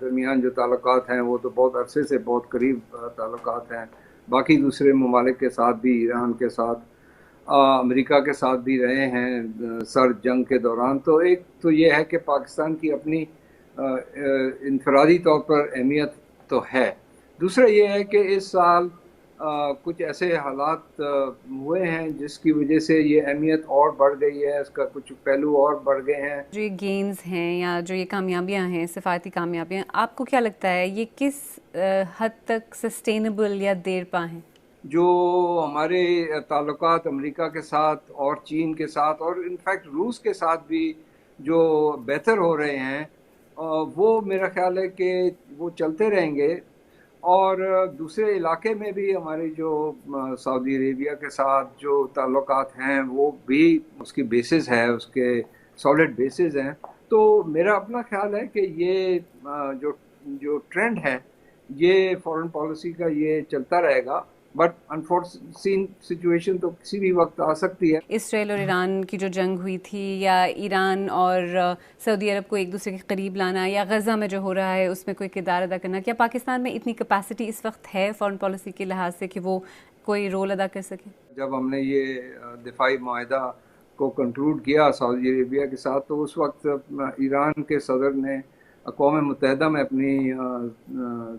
درمیان جو تعلقات ہیں وہ تو بہت عرصے سے بہت قریب تعلقات ہیں، باقی دوسرے ممالک کے ساتھ بھی، ایران کے ساتھ، امریکہ کے ساتھ بھی رہے ہیں سرد جنگ کے دوران. تو ایک تو یہ ہے کہ پاکستان کی اپنی انفرادی طور پر اہمیت تو ہے. دوسرا یہ ہے کہ اس سال کچھ ایسے حالات ہوئے ہیں جس کی وجہ سے یہ اہمیت اور بڑھ گئی ہے، اس کا کچھ پہلو اور بڑھ گئے ہیں. جو یہ گینز ہیں یا جو یہ کامیابیاں ہیں، سفارتی کامیابیاں، آپ کو کیا لگتا ہے یہ کس حد تک سسٹینیبل یا دیر پا ہیں؟ جو ہمارے تعلقات امریکہ کے ساتھ اور چین کے ساتھ اور انفیکٹ روس کے ساتھ بھی جو بہتر ہو رہے ہیں، وہ میرا خیال ہے کہ وہ چلتے رہیں گے. اور دوسرے علاقے میں بھی ہماری جو سعودی عربیہ کے ساتھ جو تعلقات ہیں وہ بھی اس کی بیسز ہے، اس کے سالڈ بیسز ہیں. تو میرا اپنا خیال ہے کہ یہ جو ٹرینڈ ہے یہ فورن پالیسی کا یہ چلتا رہے گا. بٹ انفارچونیٹ سچویشن تو کسی بھی وقت آ سکتی ہے. اسرائیل اور ایران کی جو جنگ ہوئی تھی، یا ایران اور سعودی عرب کو ایک دوسرے کے قریب لانا، یا غزہ میں جو ہو رہا ہے اس میں کوئی کردار ادا کرنا، کیا پاکستان میں اتنی کیپیسٹی اس وقت ہے فارن پالیسی کے لحاظ سے کہ وہ کوئی رول ادا کر سکے؟ جب ہم نے یہ دفاعی معاہدہ کو کنکلوڈ کیا سعودی عربیہ کے ساتھ، تو اس وقت ایران کے صدر نے اقوام متحدہ میں اپنی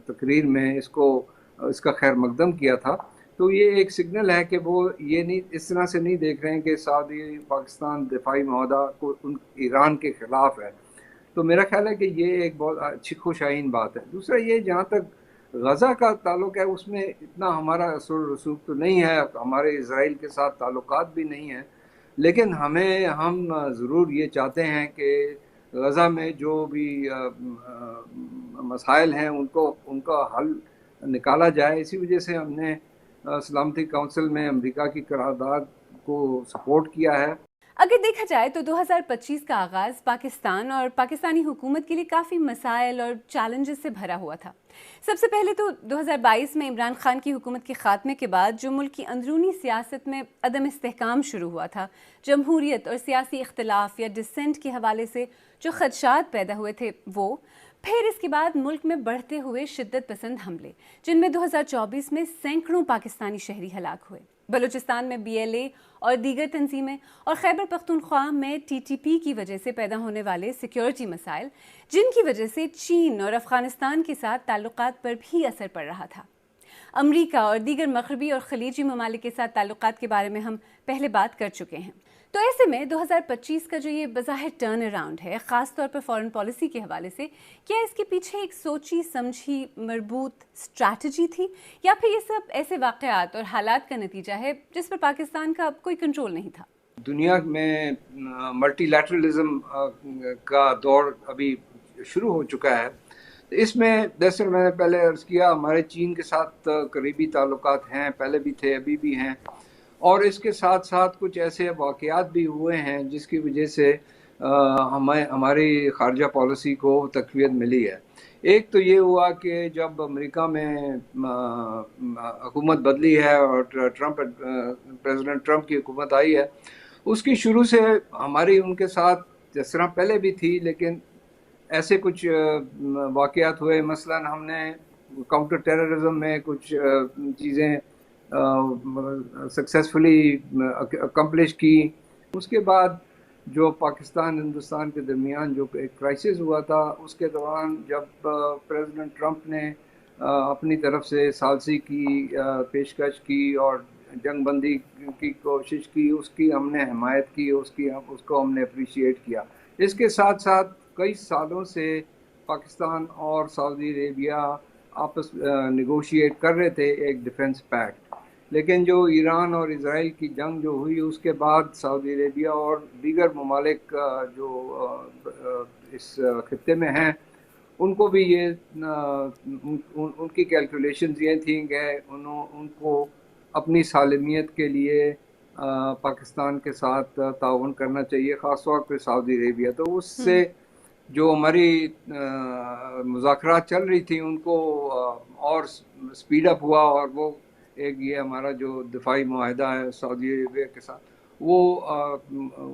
تقریر میں اس کا خیر مقدم کیا تھا. تو یہ ایک سگنل ہے کہ وہ یہ نہیں، اس طرح سے نہیں دیکھ رہے ہیں کہ سعودی پاکستان دفاعی معاہدہ کو ایران کے خلاف ہے. تو میرا خیال ہے کہ یہ ایک بہت اچھی خوشائن بات ہے. دوسرا یہ جہاں تک غزہ کا تعلق ہے، اس میں اتنا ہمارا اثر و رسوخ تو نہیں ہے، ہمارے اسرائیل کے ساتھ تعلقات بھی نہیں ہیں، لیکن ہم ضرور یہ چاہتے ہیں کہ غزہ میں جو بھی مسائل ہیں ان کا حل نکالا جائے. اسی وجہ سے ہم نے سلامتی کونسل میں امریکہ کی قرارداد کو سپورٹ کیا ہے. اگر دیکھا جائے تو 2025 کا آغاز پاکستان اور پاکستانی حکومت کے لیے کافی مسائل اور چیلنجز سے بھرا ہوا تھا. سب سے پہلے تو 2022 میں عمران خان کی حکومت کے خاتمے کے بعد جو ملک کی اندرونی سیاست میں عدم استحکام شروع ہوا تھا، جمہوریت اور سیاسی اختلاف یا ڈسینٹ کے حوالے سے جو خدشات پیدا ہوئے تھے وہ، پھر اس کے بعد ملک میں بڑھتے ہوئے شدت پسند حملے، جن میں 2024 میں سینکڑوں پاکستانی شہری ہلاک ہوئے، بلوچستان میں BLA اور دیگر تنظیمیں، اور خیبر پختونخوا میں TTP کی وجہ سے پیدا ہونے والے سیکیورٹی مسائل، جن کی وجہ سے چین اور افغانستان کے ساتھ تعلقات پر بھی اثر پڑ رہا تھا. امریکہ اور دیگر مغربی اور خلیجی ممالک کے ساتھ تعلقات کے بارے میں ہم پہلے بات کر چکے ہیں. تو ایسے میں 2025 کا جو یہ بظاہر ٹرن اراؤنڈ ہے، خاص طور پر فارن پالیسی کے حوالے سے، کیا اس کے پیچھے ایک سوچی سمجھی مربوط اسٹریٹجی تھی، یا پھر یہ سب ایسے واقعات اور حالات کا نتیجہ ہے جس پر پاکستان کا کوئی کنٹرول نہیں تھا؟ دنیا میں ملٹی لیٹرلزم کا دور ابھی شروع ہو چکا ہے. اس میں جیسے میں نے پہلے عرض کیا، ہمارے چین کے ساتھ قریبی تعلقات ہیں، پہلے بھی تھے، ابھی بھی ہیں، اور اس کے ساتھ ساتھ کچھ ایسے واقعات بھی ہوئے ہیں جس کی وجہ سے ہماری خارجہ پالیسی کو تقویت ملی ہے. ایک تو یہ ہوا کہ جب امریکہ میں حکومت بدلی ہے اور پریزیڈنٹ ٹرمپ کی حکومت آئی ہے، اس کی شروع سے ہماری ان کے ساتھ جس طرح پہلے بھی تھی، لیکن ایسے کچھ واقعات ہوئے. مثلا ہم نے کاؤنٹر ٹیررزم میں کچھ چیزیں سکسیسفلی اکمپلش کی. اس کے بعد جو پاکستان ہندوستان کے درمیان جو ایک کرائسس ہوا تھا، اس کے دوران جب پریزیڈنٹ ٹرمپ نے اپنی طرف سے ثالثی کی پیشکش کی اور جنگ بندی کی کوشش کی، اس کی ہم نے حمایت کی، اس کو ہم نے اپریشیٹ کیا. اس کے ساتھ ساتھ کئی سالوں سے پاکستان اور سعودی عربیہ آپس نیگوشیٹ کر رہے تھے ایک ڈیفنس پیکٹ، لیکن جو ایران اور اسرائیل کی جنگ جو ہوئی اس کے بعد سعودی عربیہ اور دیگر ممالک جو اس خطے میں ہیں، ان کو بھی یہ ان کی کیلکولیشنز یہ تھیں کہ ان کو اپنی سالمیت کے لیے پاکستان کے ساتھ تعاون کرنا چاہیے، خاص طور پہ سعودی عربیہ. تو اس سے جو ہماری مذاکرات چل رہی تھیں ان کو اور سپیڈ اپ ہوا، اور وہ ایک یہ ہمارا جو دفاعی معاہدہ ہے سعودی عربیہ کے ساتھ، وہ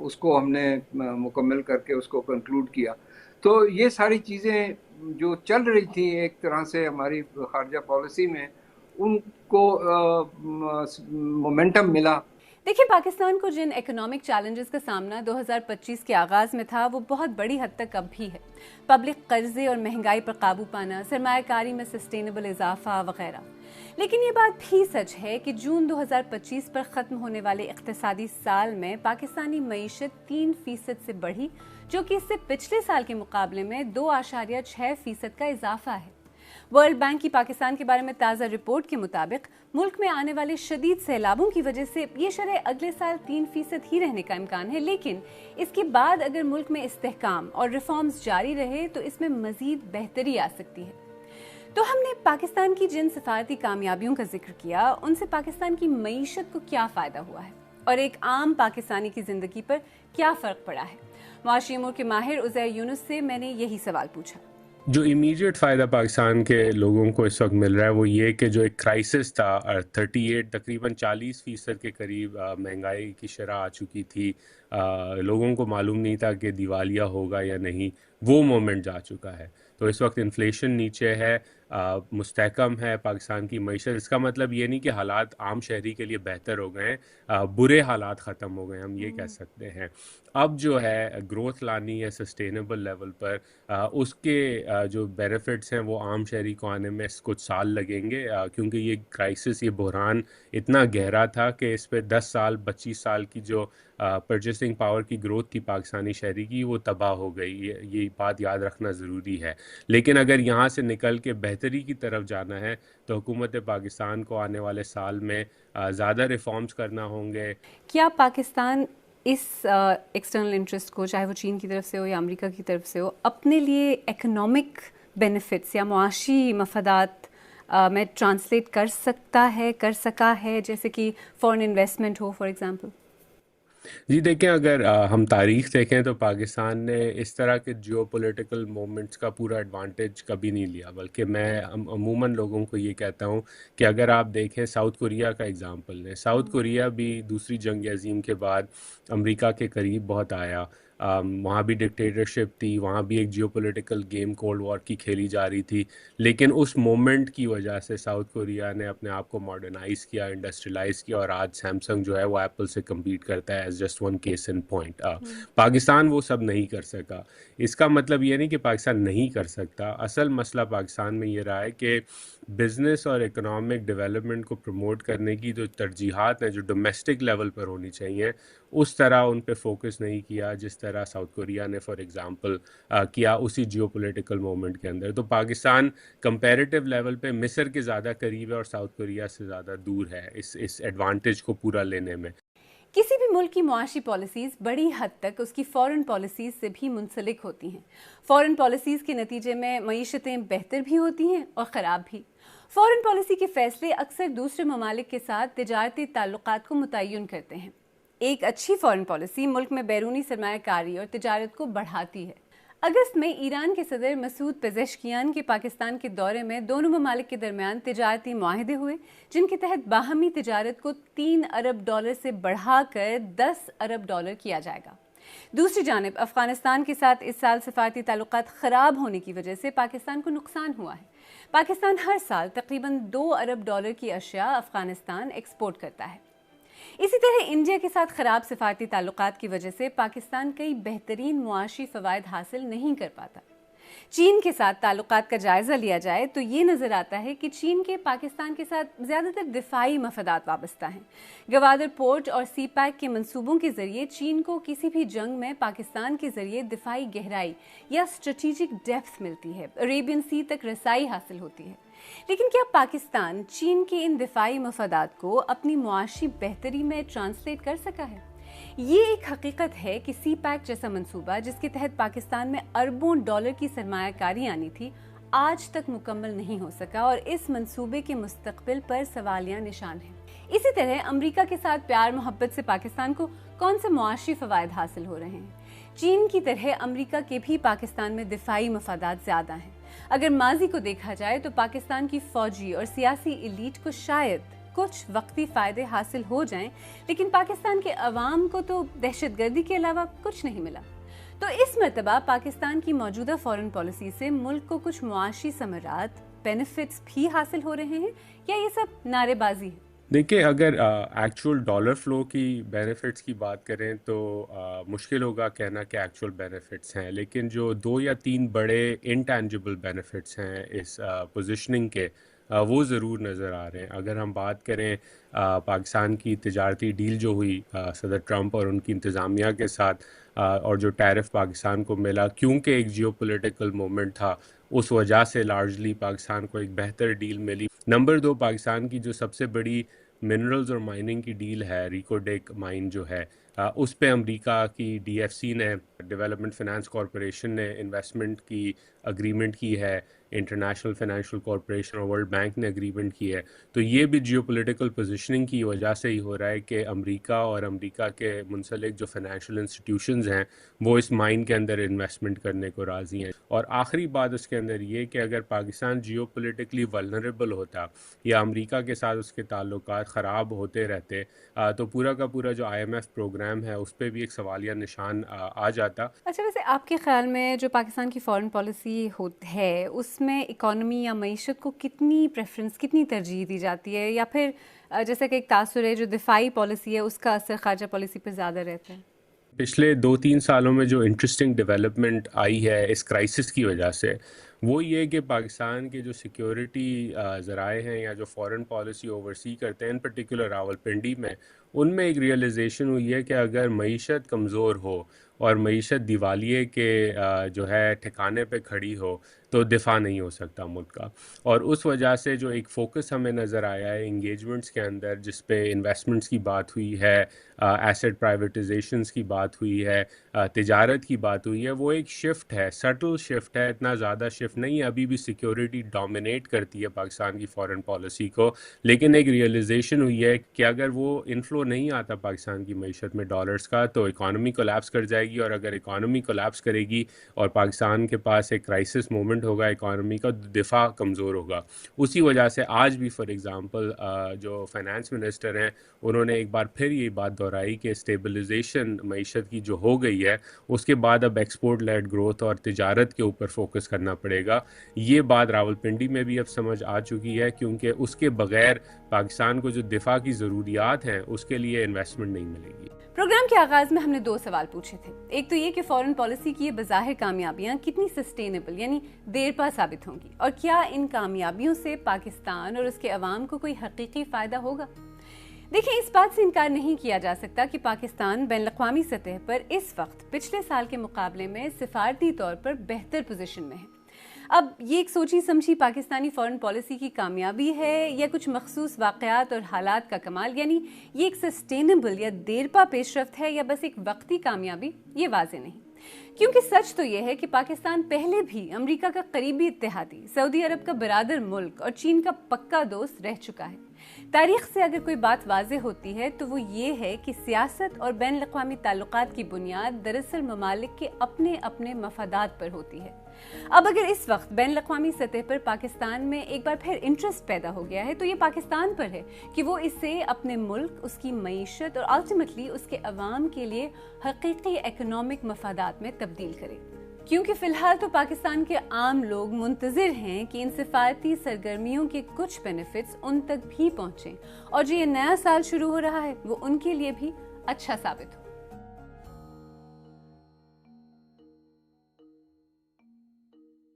اس کو ہم نے مکمل کر کے اس کو کنکلوڈ کیا. تو یہ ساری چیزیں جو چل رہی تھی ایک طرح سے ہماری خارجہ پالیسی میں، ان کو مومنٹم ملا. دیکھیے، پاکستان کو جن اکنامک چیلنجز کا سامنا 2025 کے آغاز میں تھا وہ بہت بڑی حد تک اب بھی ہے. پبلک قرضے اور مہنگائی پر قابو پانا، سرمایہ کاری میں سسٹینیبل اضافہ وغیرہ. لیکن یہ بات بھی سچ ہے کہ جون 2025 پر ختم ہونے والے اقتصادی سال میں پاکستانی معیشت 3% سے بڑھی، جو کہ اس سے پچھلے سال کے مقابلے میں 2.6% کا اضافہ ہے. ورلڈ بینک کی پاکستان کے بارے میں تازہ رپورٹ کے مطابق ملک میں آنے والے شدید سیلابوں کی وجہ سے یہ شرح اگلے سال 3% ہی رہنے کا امکان ہے، لیکن اس کے بعد اگر ملک میں استحکام اور ریفارمز جاری رہے تو اس میں مزید بہتری آ سکتی ہے. تو ہم نے پاکستان کی جن سفارتی کامیابیوں کا ذکر کیا، ان سے پاکستان کی معیشت کو کیا فائدہ ہوا ہے اور ایک عام پاکستانی کی زندگی پر کیا فرق پڑا ہے. معاشی امور کے ماہر عزیر یونس سے میں نے یہی سوال پوچھا. جو امیڈیٹ فائدہ پاکستان کے لوگوں کو اس وقت مل رہا ہے وہ یہ کہ جو ایک کرائسس تھا 38 تقریباً 40% کے قریب مہنگائی کی شرح آ چکی تھی، لوگوں کو معلوم نہیں تھا کہ دیوالیہ ہوگا یا نہیں، وہ مومنٹ جا چکا ہے. تو اس وقت انفلیشن نیچے ہے، مستحکم ہے پاکستان کی معیشت. اس کا مطلب یہ نہیں کہ حالات عام شہری کے لیے بہتر ہو گئے ہیں، برے حالات ختم ہو گئے ہیں، ہم یہ کہہ سکتے ہیں. اب جو ہے گروتھ لانی ہے سسٹینیبل لیول پر، اس کے جو بینیفٹس ہیں وہ عام شہری کو آنے میں کچھ سال لگیں گے، کیونکہ یہ کرائسس، یہ بحران اتنا گہرا تھا کہ اس پہ 10 سال 25 سال کی جو پرچیسنگ پاور کی گروتھ تھی پاکستانی شہری کی، وہ تباہ ہو گئی. یہ بات یاد رکھنا ضروری ہے. لیکن اگر یہاں سے نکل کے بہتری کی طرف جانا ہے تو حکومت پاکستان کو آنے والے سال میں زیادہ ریفارمز کرنا ہوں گے. کیا پاکستان اس ایکسٹرنل انٹرسٹ کو، چاہے وہ چین کی طرف سے ہو یا امریکہ کی طرف سے ہو، اپنے لیے اکنامک بینیفٹس یا معاشی مفادات میں ٹرانسلیٹ کر سکتا ہے، کر سکا ہے، جیسے کہ فورن انویسٹمنٹ ہو فار ایگزامپل؟ جی دیکھیں، اگر ہم تاریخ دیکھیں تو پاکستان نے اس طرح کے جیو پولیٹیکل مومنٹس کا پورا ایڈوانٹیج کبھی نہیں لیا، بلکہ میں عموماً لوگوں کو یہ کہتا ہوں کہ اگر آپ دیکھیں ساؤتھ کوریا کا ایگزامپل لیں، ساؤتھ کوریا بھی دوسری جنگ عظیم کے بعد امریکہ کے قریب بہت آیا، وہاں بھی ڈکٹیٹرشپ تھی، وہاں بھی ایک geopolitical game cold war کی کھیلی جا رہی تھی. لیکن اس مومنٹ کی وجہ سے ساؤتھ کوریا نے اپنے آپ کو ماڈرنائز کیا، انڈسٹریلائز کیا، اور آج سیمسنگ جو ہے وہ ایپل سے کمپیٹ کرتا ہے. ایز جسٹ ون کیس ان پوائنٹ. پاکستان وہ سب نہیں کر سکا. اس کا مطلب یہ نہیں کہ پاکستان نہیں کر سکتا، اصل مسئلہ پاکستان میں یہ رہا ہے کہ بزنس اور اکنامک ڈیولپمنٹ کو پروموٹ کرنے کی جو ترجیحات ہیں جو ڈومیسٹک لیول پر ہونی چاہیے، اس طرح ان پہ فوکس نہیں کیا جس طرح ساؤتھ کوریا نے فار ایگزامپل کیا اسی جیو پولیٹیکل مومنٹ کے اندر. تو پاکستان کمپیریٹیو لیول پہ مصر کے زیادہ قریب ہے اور ساؤتھ کوریا سے زیادہ دور ہے اس ایڈوانٹیج کو پورا لینے میں. کسی بھی ملک کی معاشی پالیسیز بڑی حد تک اس کی فورن پالیسیز سے بھی منسلک ہوتی ہیں. فورن پالیسیز کے نتیجے میں معیشتیں بہتر بھی ہوتی ہیں اور خراب بھی. فورن پالیسی کے فیصلے اکثر دوسرے ممالک کے ساتھ تجارتی تعلقات کو متعین کرتے ہیں. ایک اچھی فورن پالیسی ملک میں بیرونی سرمایہ کاری اور تجارت کو بڑھاتی ہے. اگست میں ایران کے صدر مسعود پزشکیان کے پاکستان کے دورے میں دونوں ممالک کے درمیان تجارتی معاہدے ہوئے، جن کے تحت باہمی تجارت کو $3 ارب سے بڑھا کر $10 ارب کیا جائے گا. دوسری جانب افغانستان کے ساتھ اس سال سفارتی تعلقات خراب ہونے کی وجہ سے پاکستان کو نقصان ہوا ہے. پاکستان ہر سال تقریباً $2 ارب کی اشیاء افغانستان ایکسپورٹ کرتا ہے. اسی طرح انڈیا کے ساتھ خراب سفارتی تعلقات کی وجہ سے پاکستان کئی بہترین معاشی فوائد حاصل نہیں کر پاتا. چین کے ساتھ تعلقات کا جائزہ لیا جائے تو یہ نظر آتا ہے کہ چین کے پاکستان کے ساتھ زیادہ تر دفاعی مفادات وابستہ ہیں. گوادر پورٹ اور سی پیک کے منصوبوں کے ذریعے چین کو کسی بھی جنگ میں پاکستان کے ذریعے دفاعی گہرائی یا اسٹریٹجک ڈیپتھ ملتی ہے، عربین سی تک رسائی حاصل ہوتی ہے. لیکن کیا پاکستان چین کے ان دفاعی مفادات کو اپنی معاشی بہتری میں ٹرانسلیٹ کر سکا ہے؟ یہ ایک حقیقت ہے کہ سی پیک جیسا منصوبہ جس کے تحت پاکستان میں اربوں ڈالر کی سرمایہ کاری آنی تھی، آج تک مکمل نہیں ہو سکا اور اس منصوبے کے مستقبل پر سوالیہ نشان ہے. اسی طرح امریکہ کے ساتھ پیار محبت سے پاکستان کو کون سے معاشی فوائد حاصل ہو رہے ہیں؟ چین کی طرح امریکہ کے بھی پاکستان میں دفاعی مفادات زیادہ ہیں. اگر ماضی کو دیکھا جائے تو پاکستان کی فوجی اور سیاسی ایلیٹ کو شاید کچھ وقتی فائدے حاصل ہو جائیں، لیکن پاکستان کے عوام کو تو دہشت گردی کے علاوہ کچھ نہیں ملا. تو اس مرتبہ پاکستان کی موجودہ فورن پالیسی سے ملک کو کچھ معاشی ثمرات بینیفٹس بھی حاصل ہو رہے ہیں یا یہ سب نعرے بازی ہے؟ دیکھیں، اگر ایکچوئل ڈالر فلو کی بینیفٹس کی بات کریں تو مشکل ہوگا کہنا کہ ایکچوئل بینیفٹس ہیں، لیکن جو 2 یا 3 بڑے انٹینجبل بینیفٹس ہیں اس پوزیشننگ کے، وہ ضرور نظر آ رہے ہیں۔ اگر ہم بات کریں پاکستان کی تجارتی ڈیل جو ہوئی صدر ٹرمپ اور ان کی انتظامیہ کے ساتھ، اور جو ٹیرف پاکستان کو ملا کیونکہ ایک جیو پولیٹیکل مومنٹ تھا، اس وجہ سے لارجلی پاکستان کو ایک بہتر ڈیل ملی۔ نمبر 2، پاکستان کی جو سب سے بڑی منرلز اور مائننگ کی ڈیل ہے، ریکو ڈیک مائن جو ہے، اس پہ امریکہ کی ڈی ایف سی نے، ڈیولپمنٹ فنانس کارپوریشن نے انویسٹمنٹ کی اگریمنٹ کی ہے، انٹرنیشنل فائنینشیل کارپوریشن اور ورلڈ بینک نے اگریمنٹ کی ہے۔ تو یہ بھی جیو پولیٹیکل پوزیشننگ کی وجہ سے ہی ہو رہا ہے کہ امریکہ اور امریکہ کے منسلک جو فائنینشیل انسٹیٹیوشنز ہیں وہ اس مائن کے اندر انویسٹمنٹ کرنے کو راضی ہیں۔ اور آخری بات اس کے اندر یہ کہ اگر پاکستان جیو پولیٹیکلی ولنریبل ہوتا یا امریکہ کے ساتھ اس کے تعلقات خراب ہوتے رہتے، تو پورا کا پورا جو IMF پروگرام ہے اس پہ بھی ایک سوالیہ نشان آ جاتا۔ اچھا، ویسے آپ کے خیال میں جو پاکستان کی فورن پالیسی ہے اس میں اکانومی یا معیشت کو کتنی پریفرنس، کتنی ترجیح دی جاتی ہے، یا پھر جیسا کہ ایک تاثر ہے جو دفاعی پالیسی ہے اس کا اثر خارجہ پالیسی پہ زیادہ رہتا ہے؟ پچھلے 2-3 سالوں میں جو انٹرسٹنگ ڈیولپمنٹ آئی ہے اس کرائسس کی وجہ سے، وہ یہ کہ پاکستان کے جو سیکیورٹی ذرائع ہیں یا جو فورن پالیسی اوورسی کرتے ہیں، ان پرٹیکولر راولپنڈی میں، ان میں ایک ریئلائزیشن ہوئی ہے کہ اگر معیشت کمزور ہو اور معیشت دیوالیے کے جو ہے ٹھکانے پہ کھڑی ہو تو دفاع نہیں ہو سکتا ملک کا۔ اور اس وجہ سے جو ایک فوکس ہمیں نظر آیا ہے انگیجمنٹس کے اندر، جس پہ انویسٹمنٹس کی بات ہوئی ہے، ایسٹ پرائیویٹائزیشنز کی بات ہوئی ہے، تجارت کی بات ہوئی ہے، وہ ایک شفٹ ہے، سٹل شفٹ ہے، اتنا زیادہ شفٹ نہیں ہے۔ ابھی بھی سیکیورٹی ڈومینیٹ کرتی ہے پاکستان کی فورن پالیسی کو، لیکن ایک ریئلائزیشن ہوئی ہے کہ اگر وہ انفلو نہیں آتا پاکستان کی معیشت میں ڈالرز کا تو اکانومی کولیپس کر جائے گی، اور اگر اکانومی کولیپس کرے گی اور پاکستان کے پاس ایک کرائسس مومنٹ ہوگا اکانومی کا، دفاع کمزور ہوگا۔ اسی وجہ سے آج بھی فار ایگزامپل جو فائنانس منسٹر ہیں انہوں نے ایک بار پھر یہ بات دہرائی کہ اسٹیبلائزیشن معیشت کی جو ہو گئی ہے اس کے بعد اب ایکسپورٹ لیڈ گروتھ اور تجارت کے اوپر فوکس کرنا پڑے گا۔ یہ بات راولپنڈی میں بھی اب سمجھ آ چکی ہے، کیونکہ اس کے بغیر پاکستان کو جو دفاع کی ضروریات ہیں اس کے لیے انویسٹمنٹ نہیں ملے گی۔ پروگرام کے آغاز میں ہم نے 2 سوال پوچھے تھے، ایک تو یہ کہ فورن پالیسی کی یہ بظاہر کامیابیاں کتنی سسٹینیبل یعنی دیر پا ثابت ہوں گی، اور کیا ان کامیابیوں سے پاکستان اور اس کے عوام کو کوئی حقیقی فائدہ ہوگا؟ دیکھیں، اس بات سے انکار نہیں کیا جا سکتا کہ پاکستان بین الاقوامی سطح پر اس وقت پچھلے سال کے مقابلے میں سفارتی طور پر بہتر پوزیشن میں ہے۔ اب یہ ایک سوچی سمجھی پاکستانی فورن پالیسی کی کامیابی ہے یا کچھ مخصوص واقعات اور حالات کا کمال، یعنی یہ ایک سسٹینیبل یا دیرپا پیش رفت ہے یا بس ایک وقتی کامیابی، یہ واضح نہیں۔ کیونکہ سچ تو یہ ہے کہ پاکستان پہلے بھی امریکہ کا قریبی اتحادی، سعودی عرب کا برادر ملک اور چین کا پکا دوست رہ چکا ہے۔ تاریخ سے اگر کوئی بات واضح ہوتی ہے تو وہ یہ ہے کہ سیاست اور بین الاقوامی تعلقات کی بنیاد دراصل ممالک کے اپنے اپنے مفادات پر ہوتی ہے۔ اب اگر اس وقت بین الاقوامی سطح پر پاکستان میں ایک بار پھر انٹرسٹ پیدا ہو گیا ہے تو یہ پاکستان پر ہے کہ وہ اسے اپنے ملک، اس کی معیشت اور الٹیمیٹلی اس کے عوام کے لیے حقیقی اکنامک مفادات میں تبدیل کرے۔ کیونکہ فی الحال تو پاکستان کے عام لوگ منتظر ہیں کہ ان سفارتی سرگرمیوں کے کچھ بینیفٹس ان تک بھی پہنچیں، اور جو یہ نیا سال شروع ہو رہا ہے وہ ان کے لیے بھی اچھا ثابت ہو۔